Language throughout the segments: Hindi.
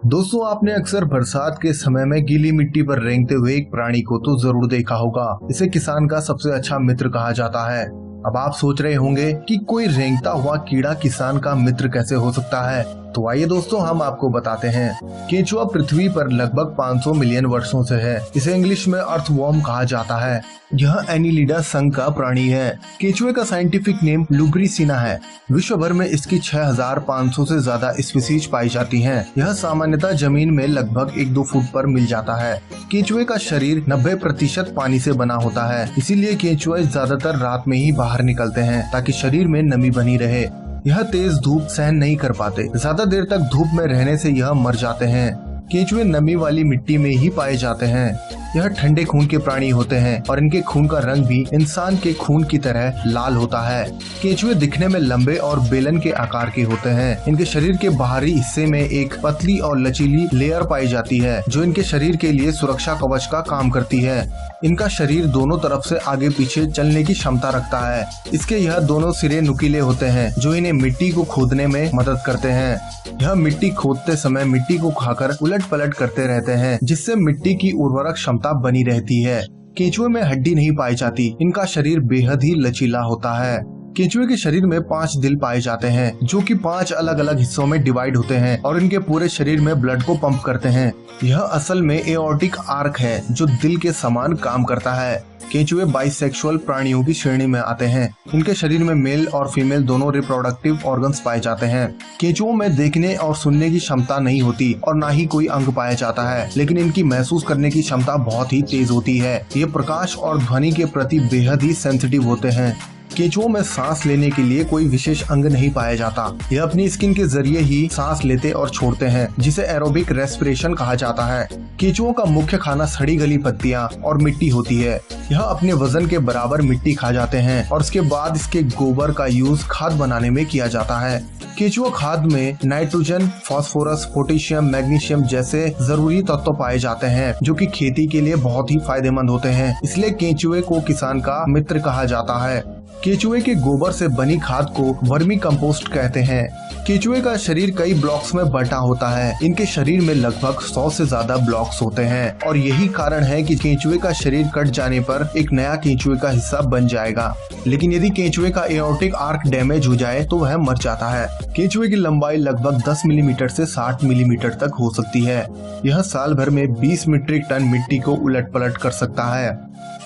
दोस्तों, आपने अक्सर बरसात के समय में गीली मिट्टी पर रेंगते हुए एक प्राणी को तो जरूर देखा होगा। इसे किसान का सबसे अच्छा मित्र कहा जाता है। अब आप सोच रहे होंगे कि कोई रेंगता हुआ कीड़ा किसान का मित्र कैसे हो सकता है। तो आइए दोस्तों, हम आपको बताते हैं। केंचुआ पृथ्वी पर लगभग 500 मिलियन वर्षों से है। इसे इंग्लिश में अर्थवॉर्म कहा जाता है। यह एनिलिडा संघ का प्राणी है। केंचुए का साइंटिफिक नेम लुब्रिसिना है। विश्व भर में इसकी 6500 से ज्यादा स्पीसीज पाई जाती हैं। यह सामान्यतः जमीन में लगभग 1-2 फुट पर मिल जाता है। केंचुए का शरीर 90% पानी से बना होता है। इसीलिए केंचुए ज्यादातर रात में ही बाहर निकलते हैं ताकि शरीर में नमी बनी रहे। यह तेज धूप सहन नहीं कर पाते। ज्यादा देर तक धूप में रहने से यह मर जाते हैं। केंचुए नमी वाली मिट्टी में ही पाए जाते हैं। यह ठंडे खून के प्राणी होते हैं और इनके खून का रंग भी इंसान के खून की तरह लाल होता है। केंचुए दिखने में लंबे और बेलन के आकार के होते हैं। इनके शरीर के बाहरी हिस्से में एक पतली और लचीली लेयर पाई जाती है जो इनके शरीर के लिए सुरक्षा कवच का काम करती है। इनका शरीर दोनों तरफ से आगे पीछे चलने की क्षमता रखता है। इसके यह दोनों सिरे नुकीले होते हैं जो इन्हें मिट्टी को खोदने में मदद करते हैं। यह मिट्टी खोदते समय मिट्टी को खाकर उलट पलट करते रहते हैं जिससे मिट्टी की उर्वरक क्षमता बनी रहती है। केंचुए में हड्डी नहीं पाई जाती। इनका शरीर बेहद ही लचीला होता है। केंचुए के शरीर में 5 दिल पाए जाते हैं जो कि 5 अलग अलग हिस्सों में डिवाइड होते हैं और इनके पूरे शरीर में ब्लड को पंप करते हैं। यह असल में एओर्टिक आर्क है जो दिल के समान काम करता है। केंचुए बाइसेक्सुअल प्राणियों की श्रेणी में आते हैं। इनके शरीर में मेल और फीमेल दोनों रिप्रोडक्टिव ऑर्गन्स पाए जाते हैं। केंचुओं में देखने और सुनने की क्षमता नहीं होती और न ही कोई अंग पाया जाता है, लेकिन इनकी महसूस करने की क्षमता बहुत ही तेज होती है। ये प्रकाश और ध्वनि के प्रति बेहद ही सेंसिटिव होते हैं। केंचुओं में सांस लेने के लिए कोई विशेष अंग नहीं पाया जाता। यह अपनी स्किन के जरिए ही सांस लेते और छोड़ते हैं जिसे एरोबिक रेस्पिरेशन कहा जाता है। केंचुओं का मुख्य खाना सड़ी गली पत्तियां और मिट्टी होती है। यह अपने वजन के बराबर मिट्टी खा जाते हैं और उसके बाद इसके गोबर का यूज खाद बनाने में किया जाता है। केंचुआ खाद में नाइट्रोजन, फास्फोरस, पोटेशियम, मैग्नीशियम जैसे जरूरी तत्व पाए जाते हैं जो कि खेती के लिए बहुत ही फायदेमंद होते हैं। इसलिए केंचुए को किसान का मित्र कहा जाता है। केंचुए के गोबर से बनी खाद को वर्मी कंपोस्ट कहते हैं। केंचुए का शरीर कई ब्लॉक्स में बटा होता है। इनके शरीर में लगभग 100 से ज्यादा ब्लॉक्स होते हैं और यही कारण है कि केंचुए का शरीर कट जाने पर एक नया केंचुए का हिस्सा बन जाएगा। लेकिन यदि केंचुए का एओर्टिक आर्क डैमेज हो जाए तो वह मर जाता है। केंचुए की लंबाई लगभग 10 मिलीमीटर से 60 मिलीमीटर तक हो सकती है। यह साल भर में 20 मीट्रिक टन मिट्टी को उलट पलट कर सकता है।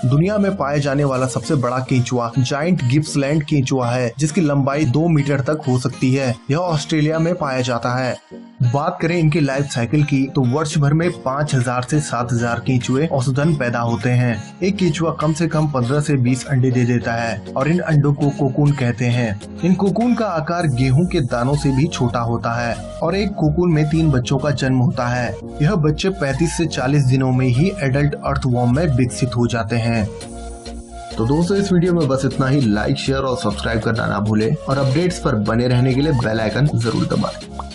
दुनिया में पाए जाने वाला सबसे बड़ा केंचुआ जाइंट गिप्सलैंड केंचुआ है जिसकी लंबाई 2 मीटर तक हो सकती है। यह ऑस्ट्रेलिया में पाया जाता है। बात करें इनकी लाइफ साइकिल की तो वर्ष भर में 5000 से 7000 केंचुए औसतन पैदा होते हैं। एक केंचुआ कम से कम 15 से 20 अंडे दे देता है और इन अंडों को कोकून कहते हैं। इन कोकून का आकार गेहूं के दानों से भी छोटा होता है और एक कोकून में 3 बच्चों का जन्म होता है। यह बच्चे 35 से 40 दिनों में ही एडल्ट अर्थवॉर्म में विकसित हो जाते हैं। तो दोस्तों, इस वीडियो में बस इतना ही। लाइक, शेयर और सब्सक्राइब करना ना भूले और अपडेट्स पर बने रहने के लिए बेल आइकन जरूर दबाएं।